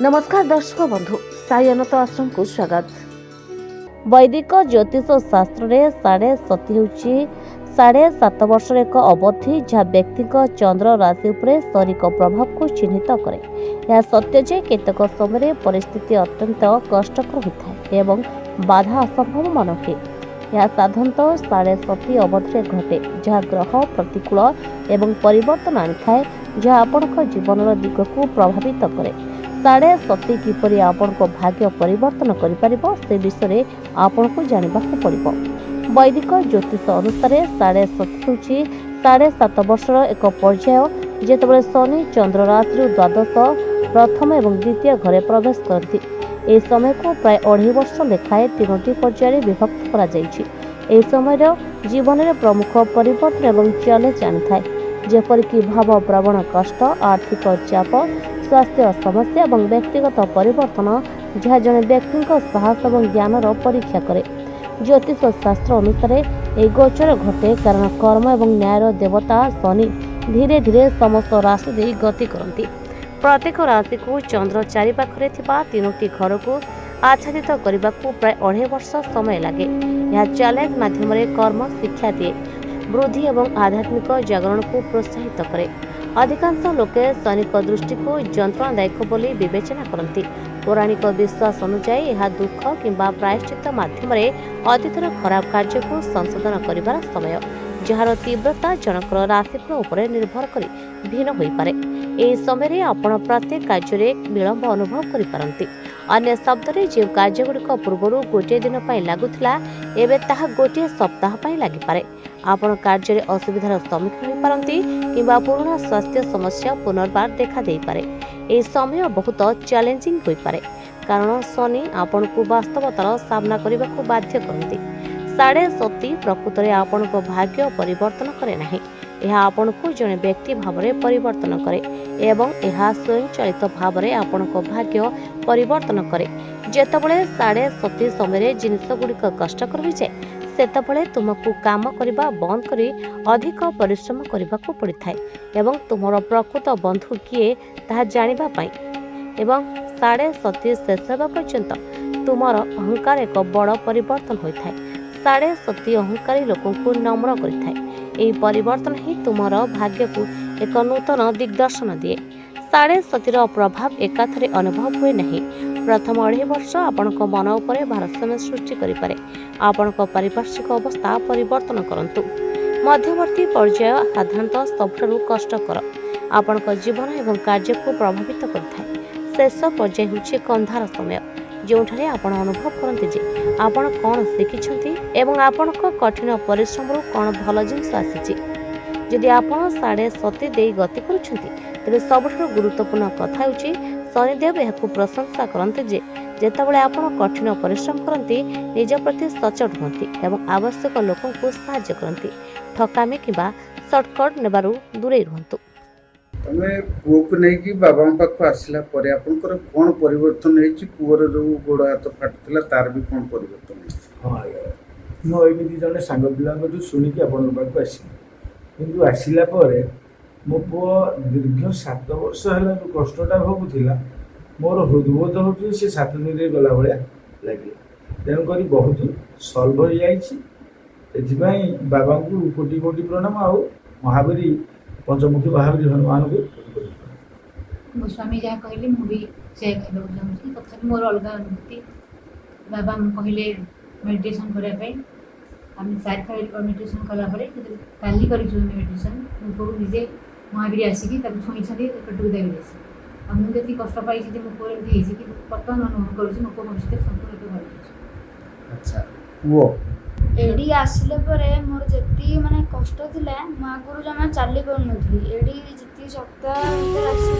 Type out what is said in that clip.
नमस्कार दर्शक बंधु साई अनंत आश्रम को स्वागत। वैदिक ज्योतिष शास्त्र रे साढ़े सती होची 7.5 वर्ष एक अवधि जहाँ व्यक्ति चंद्र राशि उपरे शनिक प्रभाव को चिन्हित करे। यह सत्य जे केतक समय परिस्थिति अत्यंत कष्टकर होता है एवं बाधा असंभव मनके। यह साधारणतः 7.5 अवधि घटे जहाँ ग्रह प्रतिकूल एवं परिवर्तन आनी जहाँ आपण जीवन दिग को प्रभावित करे। 7.5 किपरि आपण को भाग्य परिवर्तन करिपारिबो से विषय आपण को जानिबा को पड़िबो। वैदिक ज्योतिष अनुसार 7.5 होची 7.5 वर्षर एक पर्याय जेतेबेले शनि चंद्र राशि द्वादश प्रथम एवं द्वितीय घरे प्रवेश करती। ए समय को प्राय 2.5 वर्ष लेखाए 3टी पर्याय विभक्त करा जायछि। ए समय जीवन में प्रमुख परिवर्तन एवं चैलेंज आनी थाए जेपरिक भाव प्रवण कष्ट आर्थिक चाप स्वास्थ्य समस्या और व्यक्तिगत परिवर्तन जहाँ जड़े व्यक्ति साहस और ज्ञानर परीक्षा करे। ज्योतिष शास्त्र अनुसार यह गोचर घटे कारण कर्म और न्यायर देवता शनि धीरे धीरे समस्त राशि दे गति करती। प्रत्येक राशि को चंद्र चारिपाखरे थिबा 3टी घर को आच्छादित करने को प्राय 2.5 वर्ष समय लगे। यह चैलेंज माध्यम कर्म शिक्षा दिए वृद्धि और आध्यात्मिक जागरण को प्रोत्साहित करे। अधिकांश लोके शनिक दृष्टि को यंत्रणादायक बोली विवेचना करती। पौराणिक विश्वास अनुसार यह दुख किंबा प्रायश्चित माध्यम अतीतर खराब कार्य को संशोधन करिबार समय जार तीव्रता जनकर राशिफल उपर निर्भर करी भिन्न होई पारे। एही समय आपण प्रत्येक कार्य विलंब अनुभव करि पारंती। अन्य शब्द रे जे कार्यगुड़िक पूर्व गोटे दिन लगुला एवं ताहा गोटे सप्ताह लगी पारे। आपण कार्य असुविधार सम्मुखीन हो पारंती किंबा पुराना स्वास्थ्य समस्या पुनर्बार देखा दे पारे। एही समय बहुत चैलेंजिंग होई पारे कारण शनि आपण को वास्तवतार सामना करने को बाध्य करती। 7.5 प्रकृत में आपण को भाग्य परिवर्तन करे नहीं, यह आपण को जड़े व्यक्ति भाव में परिवर्तन करे एवं यह स्वयं चलित भाव में आपण को भाग्य परिवर्तन करे। जेतबले 7.5 समय जिनिस गुड़िक कष्टकर हो जाए सेतबले तुमको काम करबा बंद करी अधिक परिश्रम करबा को पड़िथाय एवं तुमर प्रकृत बंधु किए ताहा जानिबा पई एवं 7.5 शेष हेबा पर्यंत तुमर अहंकार एक बड़ परिवर्तन होइथाय। 7.5 अहंकारी लोकों को नम्र करिथाय। एही परिवर्तन ही तुमर भाग्य को एक नूतन दिग्दर्शन दिए। 7.5 प्रभाव एकाथरे अनुभव हुए नहीं। प्रथम 2.5 वर्ष आपणक मन उपर भारसाम्य सृष्टि करिपारे। आपणक पारिपार्श्विक अवस्था परिवर्तन करंतु। मध्यवर्ती पर्याय साधारणतः सबठारु कष्टकर आपणक जीवन एवं कार्य को प्रभावित करथाय। शेष पर्याय होछि कंधार समय जोठारे आपण अनुभव करते जे आपण कौन शिखिछंती एवं आपणक कठिन परिश्रम कौन भल जिनस आसीछि। यदि आपण 7.5 दे गति करुछंती तेरे सबठारु गुरुत्वपूर्ण कथा होछि शनिदेव यह प्रशंसा करते जे जेतेबेले आपण कठिन परिश्रम करती निज प्रति सचेत हुअंती एवं आवश्यक लोकों को सहायता करती। ठकामी किंबा शॉर्टकट नेबारु दूरे रुहंतु। तमे पुओ को नहीं कि बाबा पाख आसला परे आपनकर कोन परिवर्तन हेछि पुओर जो गोड़ हाथ फाटुतला तार भी कोन परिवर्तन हेछि? हाँ मो एमती जड़े सांग पिला शुणिकी आपण पाक आसी किंतु आसला परे मो पुओ दीर्घ 7 वर्ष है जो कष्टा भोगुला मोर हृदबोध हो 7 दिन गला भाया लगे तेणुक बहुत सल्व हो जाए। बाबा को कोटि कोटि प्रणाम आउ महावीरी पंचमुखी महावीर हनुमान को मो स्वामी जहाँ कहले मुझे से कहूँ चाहूँगी तथा मोर अलग अनुभूति बाबा कहले मेडिटेशन करने आम 4 थर मेडिटेशन कलापर काली कर मेडिटेशन मुझे निजे महावीर आसिक छुई पेटू देवी आ मुझे कष्ट पाई मो पुओ एमती कि बर्तमान अनुभव करुँच मो पुओ भविष्य संपूर्ण भल। अच्छा वो एडी आसिले परे मोर जेती माने कष्ट थिला मो आगुरु जमा चली पारनथली एडी जेती सप्ताह भीतर आसी